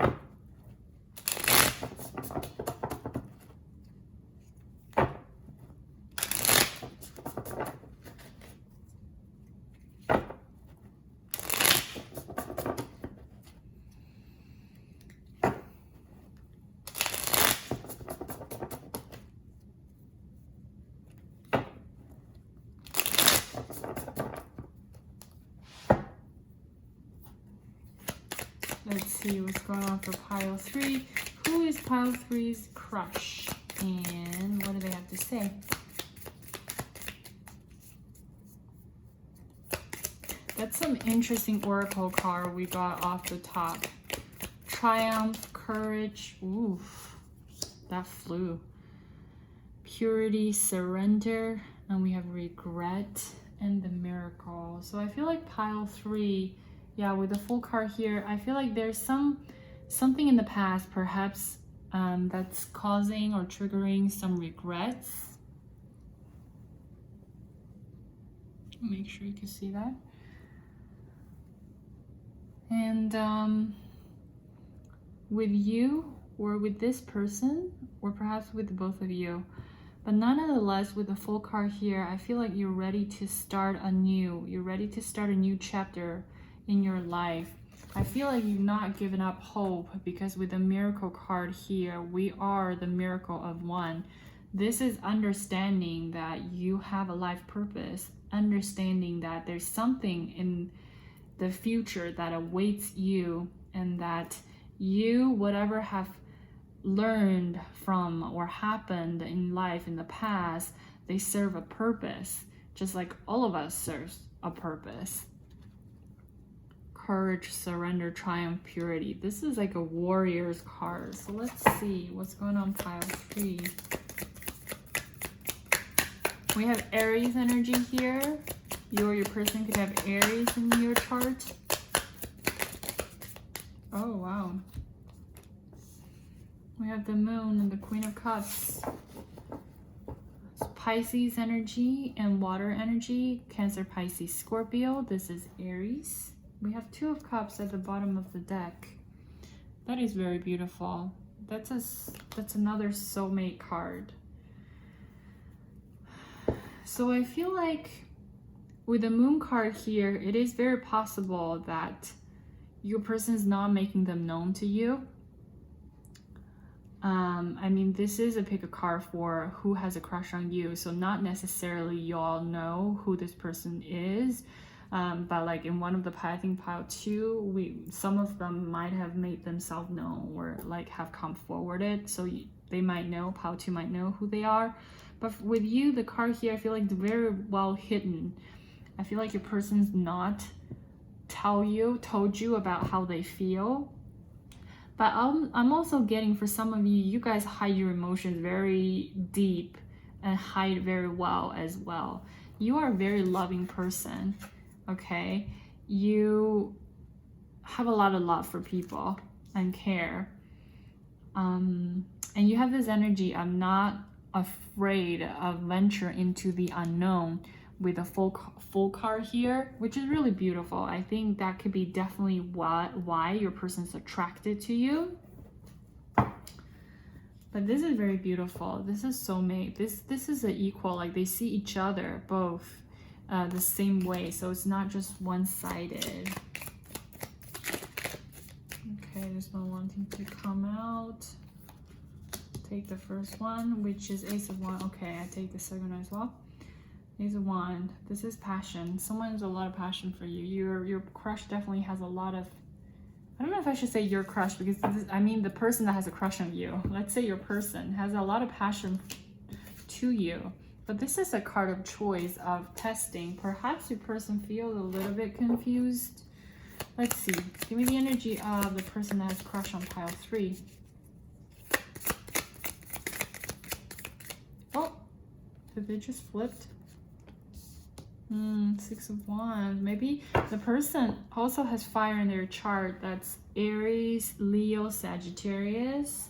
Let's see what's going on for pile 3. Who is pile 3's crush? And what do they have to say? That's some interesting oracle card we got off the top. Triumph, Courage. Oof, that flew. Purity, Surrender, and we have Regret and the Miracle. So I feel like pile 3, yeah, with the full card here, I feel like there's something in the past perhaps that's causing or triggering some regrets. Make sure you can see that. And with you, or with this person, or perhaps with both of you, but nonetheless, with the full card here, I feel like you're ready to start anew. You're ready to start a new chapter in your life. I feel like you've not given up hope, because with the Miracle card here, we are the miracle of one. This is understanding that you have a life purpose, understanding that there's something in the future that awaits you, and that you, whatever have learned from or happened in life in the past, they serve a purpose, just like all of us serves a purpose. Courage, Surrender, Triumph, Purity. This is like a warrior's card. So let's see what's going on pile 3. We have Aries energy here. You or your person could have Aries in your chart. Oh, wow. We have the Moon and the Queen of Cups. Let's Pisces energy and water energy, Cancer, Pisces, Scorpio. This is Aries. We have Two of Cups at the bottom of the deck. That is very beautiful. That's another soulmate card. So I feel like with the Moon card here, it is very possible that your person is not making them known to you. I mean, this is a pick a card for who has a crush on you. So not necessarily y'all know who this person is. But like in one of the I think pile 2, some of them might have made themselves known or like have come forwarded. So they might know, pile 2 might know who they are. But with you, the card here, I feel like very well hidden. I feel like your person's not told you about how they feel. But I'm also getting, for some of you, you guys hide your emotions very deep and hide very well as well. You are a very loving person, okay? You have a lot of love for people and care. And you have this energy, I'm not afraid of venture into the unknown, with a full card here, which is really beautiful. I think that could be definitely why your person's attracted to you. But this is very beautiful. This is soulmate. This is an equal, like they see each other both the same way. So it's not just one-sided. Okay, there's no wanting to come out. Take the first one, which is Ace of Wands. Okay, I take the second one as well. Ace of Wands. This is passion. Someone has a lot of passion for you. Your crush definitely has a lot of, I don't know if I should say your crush, because I mean the person that has a crush on you. Let's say your person has a lot of passion to you. But this is a card of choice, of testing. Perhaps your person feels a little bit confused. Let's see. Give me the energy of the person that has a crush on pile 3. Oh, did they just flipped? 6 of Wands. Maybe the person also has fire in their chart. That's Aries, Leo, Sagittarius.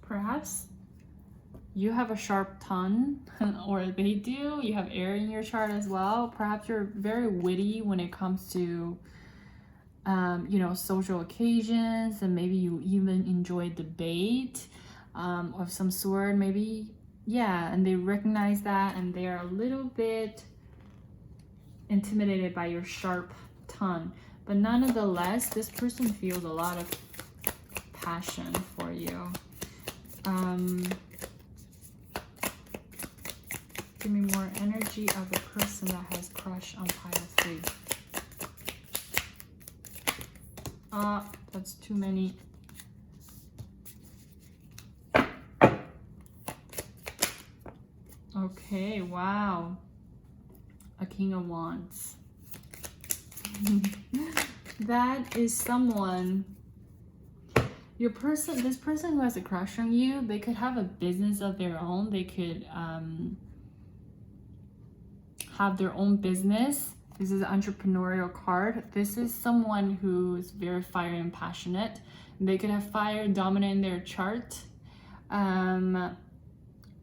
Perhaps you have a sharp tongue, or they do. You have air in your chart as well. Perhaps you're very witty when it comes to you know, social occasions, and maybe you even enjoy debate of some sort. Maybe, yeah, and they recognize that, and they are a little bit intimidated by your sharp tongue. But nonetheless, this person feels a lot of passion for you. Give me more energy of the person that has crush on pile 3. That's too many. Okay, wow. A King of Wands. That is someone, your person, this person who has a crush on you, they could have a business of their own. They could have their own business. This is an entrepreneurial card. This is someone who's very fiery and passionate. They could have fire dominant in their chart.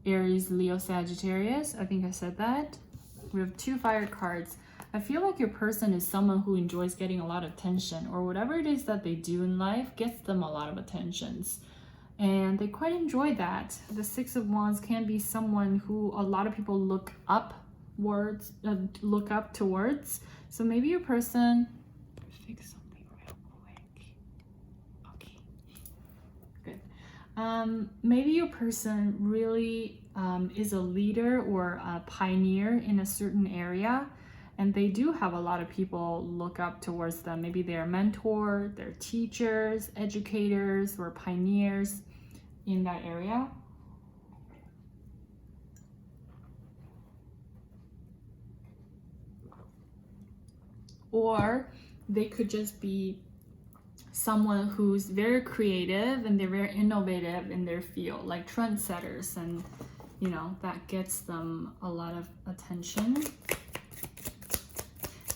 Aries, Leo, Sagittarius. I think I said that. We have 2 fire cards. I feel like your person is someone who enjoys getting a lot of attention, or whatever it is that they do in life gets them a lot of attentions. And they quite enjoy that. The 6 of Wands can be someone who a lot of people look up towards. So maybe your person, fix something real quick. Okay, good. Maybe your person really is a leader or a pioneer in a certain area, and they do have a lot of people look up towards them. Maybe they're a mentor, they're teachers, educators, or pioneers in that area. Or they could just be someone who's very creative and they're very innovative in their field, like trendsetters, and you know, that gets them a lot of attention.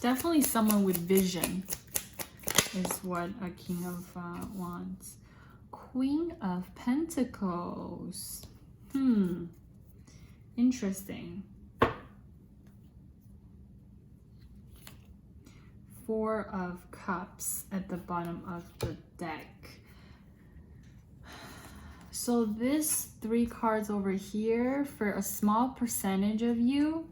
Definitely someone with vision is what a King of Wands. Queen of Pentacles. Interesting. Four of Cups at the bottom of the deck. So this 3 cards over here, for a small percentage of you,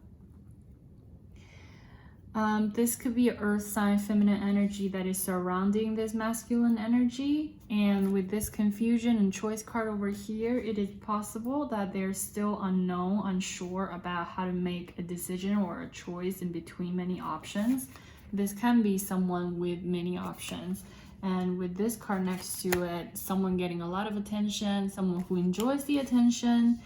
this could be an earth sign, feminine energy that is surrounding this masculine energy. And with this confusion and choice card over here, it is possible that they're still unsure about how to make a decision or a choice in between many options. This can be someone with many options. And with this card next to it, someone getting a lot of attention, someone who enjoys the attention.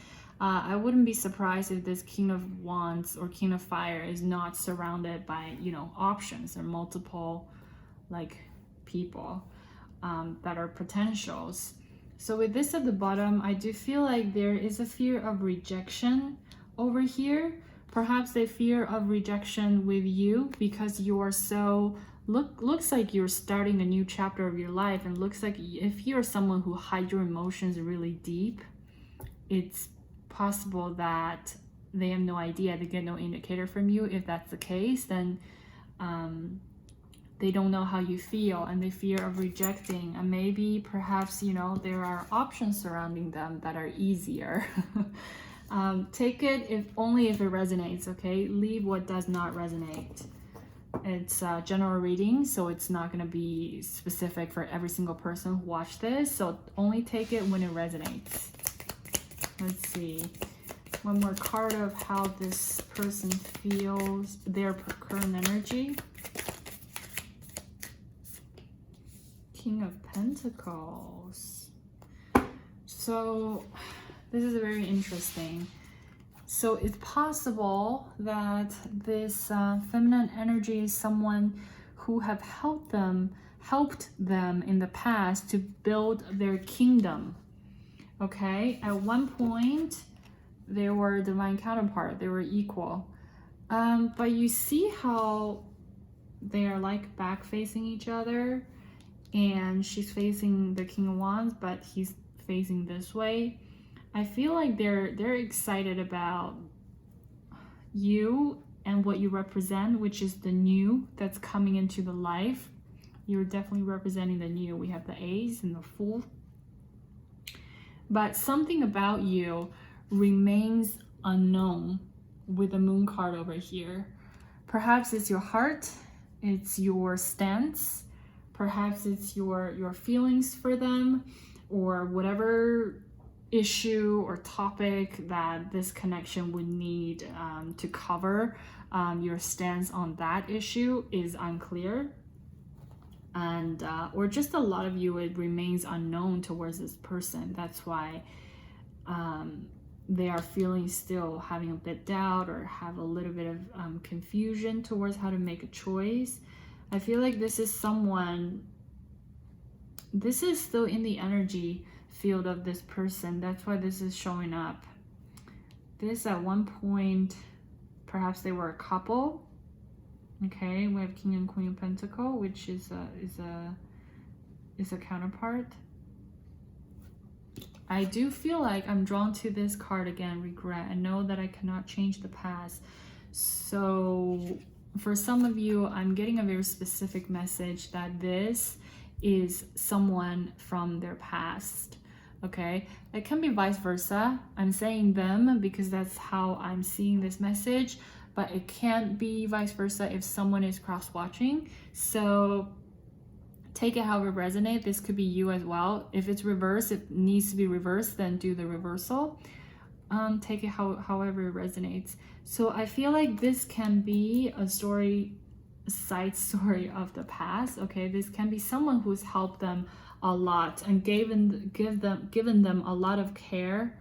I wouldn't be surprised if this King of Wands or King of Fire is not surrounded by, options or multiple people that are potentials. So with this at the bottom, I do feel like there is a fear of rejection over here. Perhaps a fear of rejection with you because you are so looks like you're starting a new chapter of your life, and looks like if you're someone who hides your emotions really deep, it's possible that they have no idea, they get no indicator from you. If that's the case, then they don't know how you feel and they fear of rejecting, and maybe perhaps there are options surrounding them that are easier. Take it if it resonates, okay? Leave what does not resonate. It's a general reading, so it's not going to be specific for every single person who watched this, so only take it when it resonates. Let's see. One more card of how this person feels, their current energy. King of Pentacles. So this is very interesting. So it's possible that this feminine energy is someone who have helped them in the past to build their kingdom. Okay, at one point they were a divine counterpart, they were equal, but you see how they are like back facing each other, and she's facing the King of Wands but he's facing this way. I feel like they're excited about you and what you represent, which is the new that's coming into the life. You're definitely representing the new. We have the Ace and the Fool. But something about you remains unknown with the Moon card over here. Perhaps it's your heart, it's your stance, perhaps it's your feelings for them, or whatever issue or topic that this connection would need to cover. Your stance on that issue is unclear. And or just a lot of you, it remains unknown towards this person. That's why they are feeling still having a bit doubt or have a little bit of confusion towards how to make a choice. I feel like this is someone, this is still in the energy field of this person. That's why this is showing up. This at one point, perhaps they were a couple. Okay, we have King and Queen of Pentacles, which is a counterpart. I do feel like I'm drawn to this card again, regret. I know that I cannot change the past. So for some of you, I'm getting a very specific message that this is someone from their past. Okay, it can be vice versa. I'm saying them because that's how I'm seeing this message, but it can't be vice versa if someone is cross-watching. So take it however resonates. This could be you as well. If it's reversed, it needs to be reversed, then do the reversal. Take it however it resonates. So I feel like this can be a story, a side story of the past. Okay, this can be someone who's helped them a lot and given them a lot of care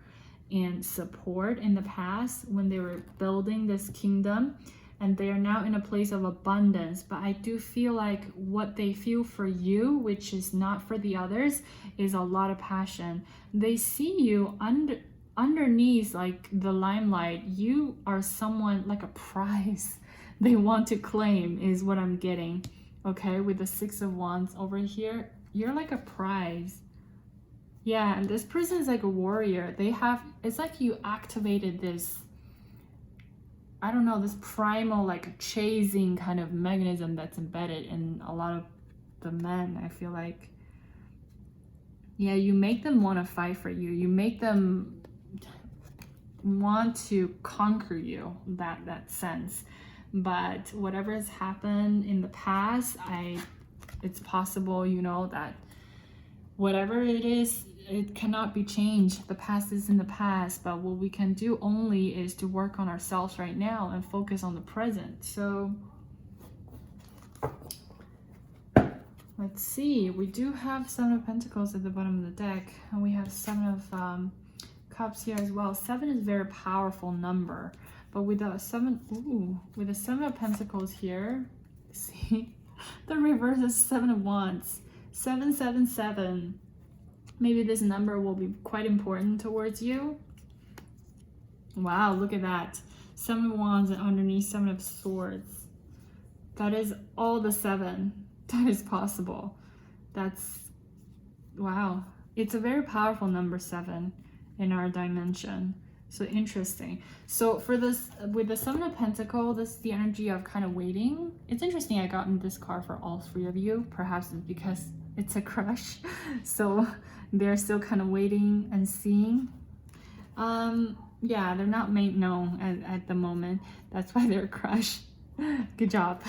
and support in the past when they were building this kingdom, and they are now in a place of abundance. But I do feel like what they feel for you, which is not for the others, is a lot of passion. They see you underneath like the limelight. You are someone like a prize they want to claim, is what I'm getting. Okay, with the Six of Wands over here, you're like a prize. Yeah, and this person is like a warrior. They have, it's like you activated this, I don't know, this primal like chasing kind of mechanism that's embedded in a lot of the men, I feel like. Yeah, you make them want to fight for you. You make them want to conquer you, that sense. But whatever has happened in the past, it's possible, you know, that whatever it is, it cannot be changed. The past is in the past, but what we can do only is to work on ourselves right now and focus on the present. So let's see, we do have Seven of Pentacles at the bottom of the deck, and we have Seven of Cups here as well. 7 is a very powerful number, but with the with the Seven of Pentacles here, see, the reverse is 7 of Wands. 777. Maybe this number will be quite important towards you. Wow, look at that. 7 of Wands and underneath 7 of Swords. That is all the 7 that is possible. That's, wow. It's a very powerful number, 7, in our dimension. So interesting. So for this, with the 7 of Pentacles, this is the energy of kind of waiting. It's interesting I got in this card for all 3 of you. Perhaps it's because it's a crush. So they're still kind of waiting and seeing. Yeah, they're not made known at the moment. That's why they're a crush. Good job.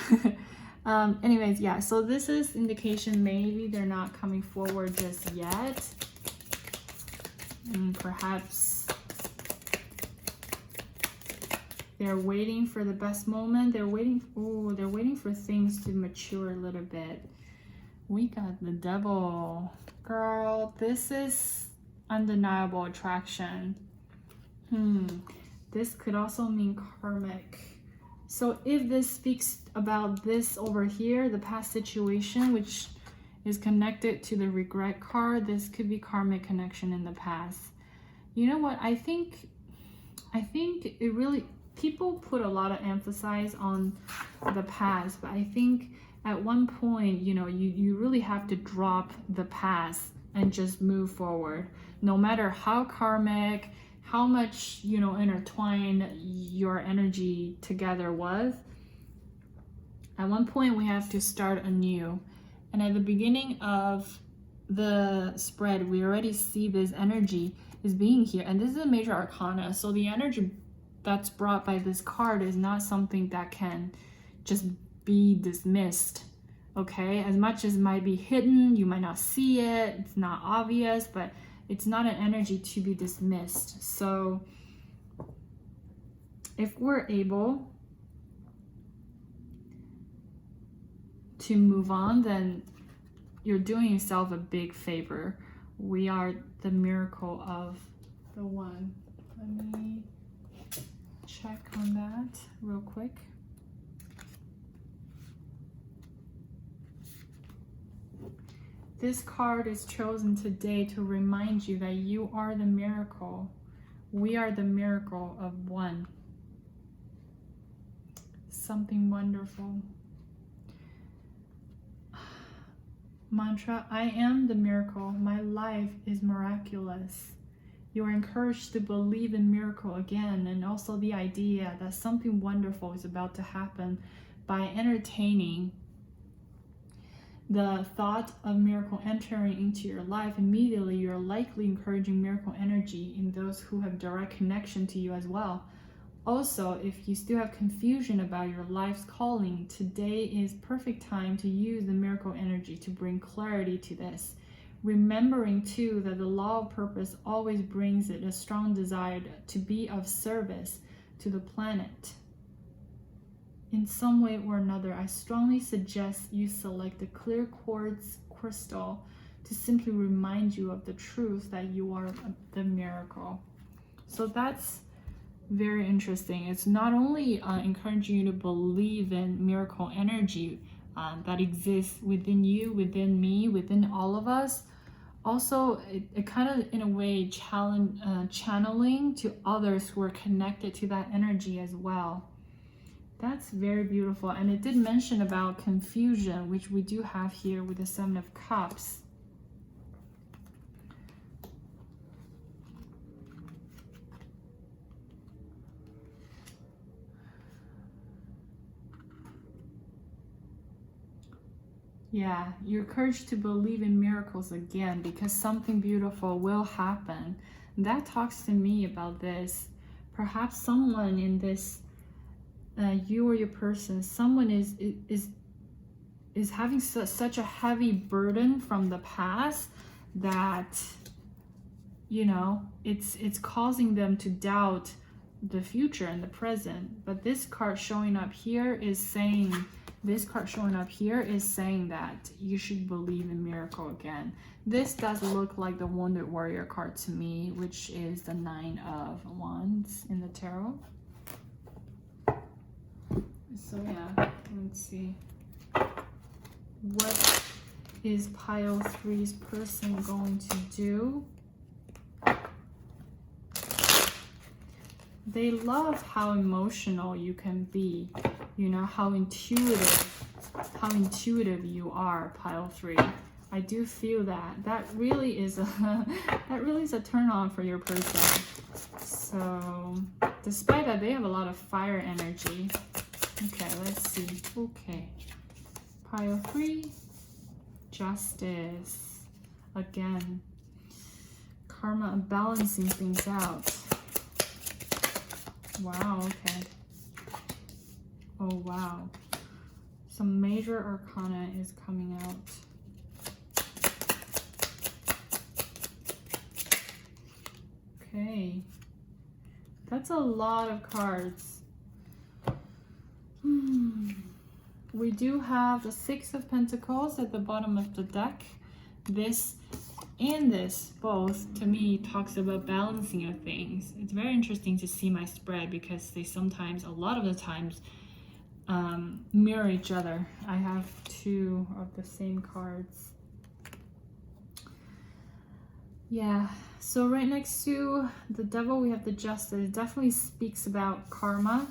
Anyways, yeah, so this is indication maybe they're not coming forward just yet. And perhaps they're waiting for the best moment. They're waiting for things to mature a little bit. We got the Devil. Girl, this is undeniable attraction. This could also mean karmic. So if this speaks about this over here, the past situation, which is connected to the regret card, this could be karmic connection in the past. You know what? I think it really, people put a lot of emphasis on the past, but I think at one point, you know, you really have to drop the past and just move forward. No matter how karmic, how much, you know, intertwined your energy together was, at one point we have to start anew. And at the beginning of the spread, we already see this energy is being here. And this is a major arcana. So the energy that's brought by this card is not something that can just be dismissed. Okay, as much as it might be hidden, you might not see it, it's not obvious, but it's not an energy to be dismissed. So if we're able to move on, then you're doing yourself a big favor. We are the miracle of the one. Let me check on that real quick. This card is chosen today to remind you that you are the miracle. We are the miracle of one. Something wonderful. Mantra, I am the miracle. My life is miraculous. You are encouraged to believe in miracle again, and also the idea that something wonderful is about to happen by entertaining the thought of miracle entering into your life. Immediately you're likely encouraging miracle energy in those who have direct connection to you as well. Also, if you still have confusion about your life's calling, today is perfect time to use the miracle energy to bring clarity to this. Remembering too that the law of purpose always brings it a strong desire to be of service to the planet. In some way or another, I strongly suggest you select a clear quartz crystal to simply remind you of the truth that you are the miracle. So that's very interesting. It's not only encouraging you to believe in miracle energy that exists within you, within me, within all of us. Also, it kind of, in a way, channeling to others who are connected to that energy as well. That's very beautiful. And it did mention about confusion, which we do have here with the Seven of Cups. Yeah, your courage to believe in miracles again, because something beautiful will happen. That talks to me about this. Perhaps someone in this, you or your person, someone is having such a heavy burden from the past that, you know, it's causing them to doubt the future and the present. But this card showing up here is saying, that you should believe in miracle again. This does look like the Wounded Warrior card to me, which is the 9 of Wands in the tarot. So yeah, let's see. What is pile 3's person going to do? They love how emotional you can be, you know, how intuitive you are, pile 3. I do feel that really is a turn on for your person. So despite that, they have a lot of fire energy. Okay, let's see. Okay, pile 3, justice again, karma and balancing things out. Wow, okay. Oh, wow. Some major arcana is coming out. Okay. That's a lot of cards. We do have the 6 of Pentacles at the bottom of the deck. This and this both, to me, talks about balancing of things. It's very interesting to see my spread because they sometimes, a lot of the times, mirror each other. I have 2 of the same cards. Yeah, so right next to the Devil, we have the Justice. It definitely speaks about karma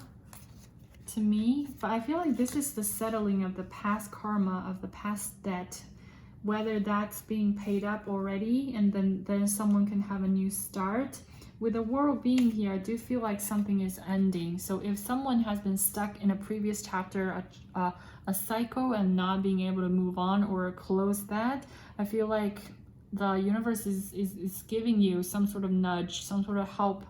to me, but I feel like this is the settling of the past karma, of the past debt, whether that's being paid up already and then someone can have a new start. With the World being here, I do feel like something is ending. So if someone has been stuck in a previous chapter, a cycle, and not being able to move on or close that, I feel like the universe is giving you some sort of nudge, some sort of help.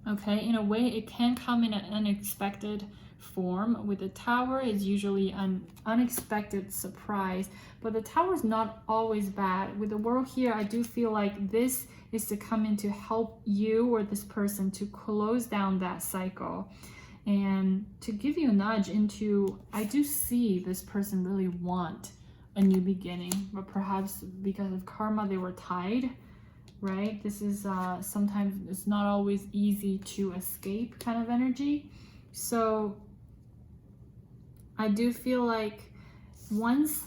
Okay, in a way, it can come in an unexpected form. With the Tower, it's usually an unexpected surprise, but the Tower is not always bad. With the World here, I do feel like this is to come in to help you or this person to close down that cycle and to give you a nudge into, I do see this person really want a new beginning, but perhaps because of karma, they were tied, right? This is sometimes it's not always easy to escape kind of energy. So I do feel like once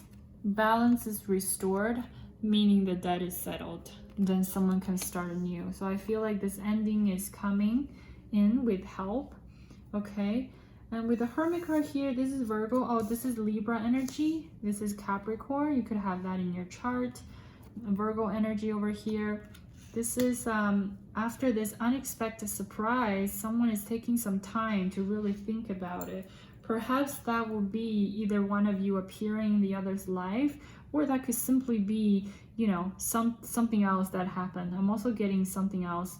balance is restored, meaning the debt is settled, then someone can start anew. So I feel like this ending is coming in with help. Okay, and with the Hermit card here, this is Virgo. Oh, this is Libra energy. This is Capricorn. You could have that in your chart. Virgo energy over here. This is after this unexpected surprise, someone is taking some time to really think about it. Perhaps that will be either one of you appearing in the other's life, or that could simply be, you know, something else that happened. I'm also getting something else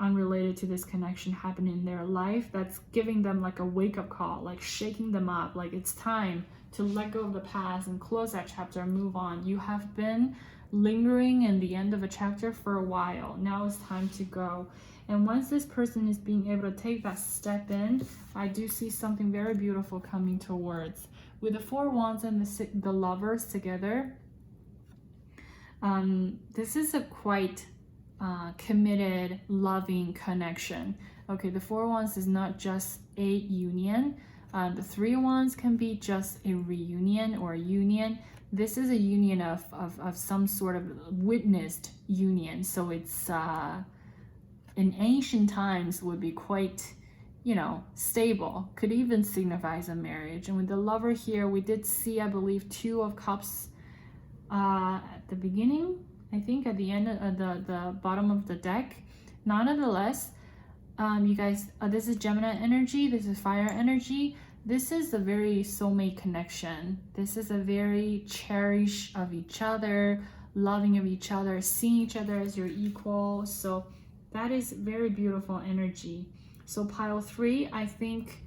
unrelated to this connection happening in their life that's giving them like a wake-up call, like shaking them up, like it's time to let go of the past and close that chapter and move on. You have been lingering in the end of a chapter for a while. Now it's time to go. And once this person is being able to take that step in, I do see something very beautiful coming towards. With the 4 wands and the lovers together, this is a quite committed, loving connection. Okay, the 4 wands is not just a union. The 3 wands can be just a reunion or a union. This is a union of some sort of witnessed union. So it's in ancient times would be quite, you know, stable. Could even signifies a marriage. And with the lover here, we did see, I believe, 2 of cups at the beginning. I think at the end of the bottom of the deck. Nonetheless, you guys, this is Gemini energy, this is fire energy. this is a very soulmate connection. This is a very cherish of each other, loving of each other, seeing each other as your equal. So that is very beautiful energy. So pile 3, I think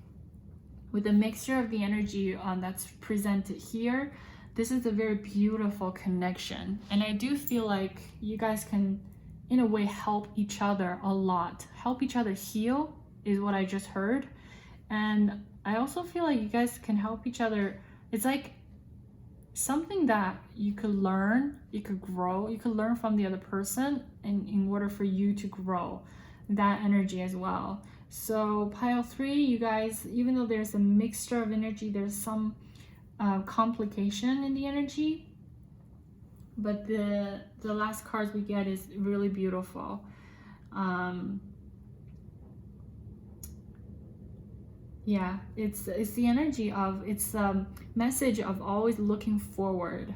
with the mixture of the energy that's presented here, this is a very beautiful connection. And I do feel like you guys can, in a way, help each other a lot. Help each other heal is what I just heard. And I also feel like you guys can help each other. It's like something that you could learn, you could grow, you could learn from the other person in order for you to grow that energy as well. So pile 3, you guys, even though there's a mixture of energy, there's some complication in the energy, but the last cards we get is really beautiful. Yeah, it's the energy of, it's a message of always looking forward.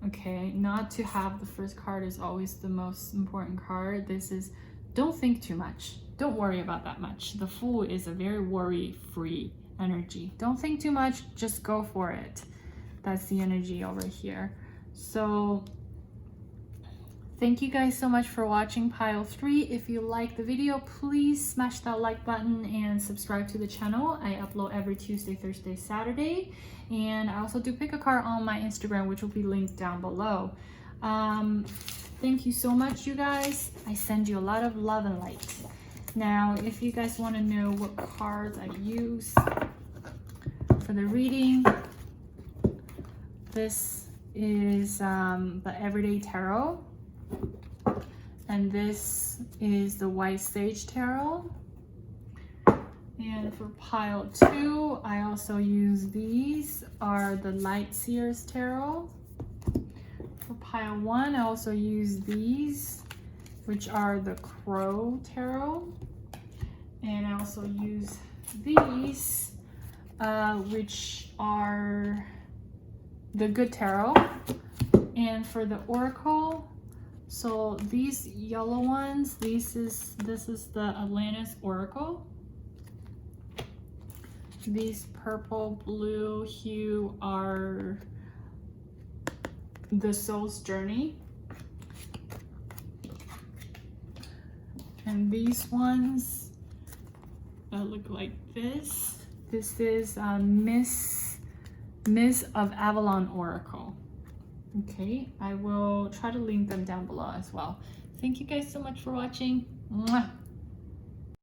Okay, not to have the first card is always the most important card. This is, don't think too much. Don't worry about that much. The Fool is a very worry-free energy. Don't think too much, just go for it. That's the energy over here. So thank you guys so much for watching pile 3. If you like the video, please smash that like button and subscribe to the channel. I upload every Tuesday, Thursday, Saturday. And I also do pick a card on my Instagram, which will be linked down below. Thank you so much, you guys. I send you a lot of love and light. Now, if you guys want to know what cards I use for the reading, this is the Everyday Tarot. And this is the White Sage Tarot. And for pile 2, I also use these are the Light Seers Tarot. For pile 1, I also use these, which are the Crow Tarot. And I also use these, which are the Good Tarot. And for the Oracle, so these yellow ones, this is the Atlantis Oracle. These purple blue hue are the Soul's Journey. And these ones look like this. This is Miss of Avalon Oracle. Okay, I will try to link them down below as well. Thank you guys so much for watching. Mwah.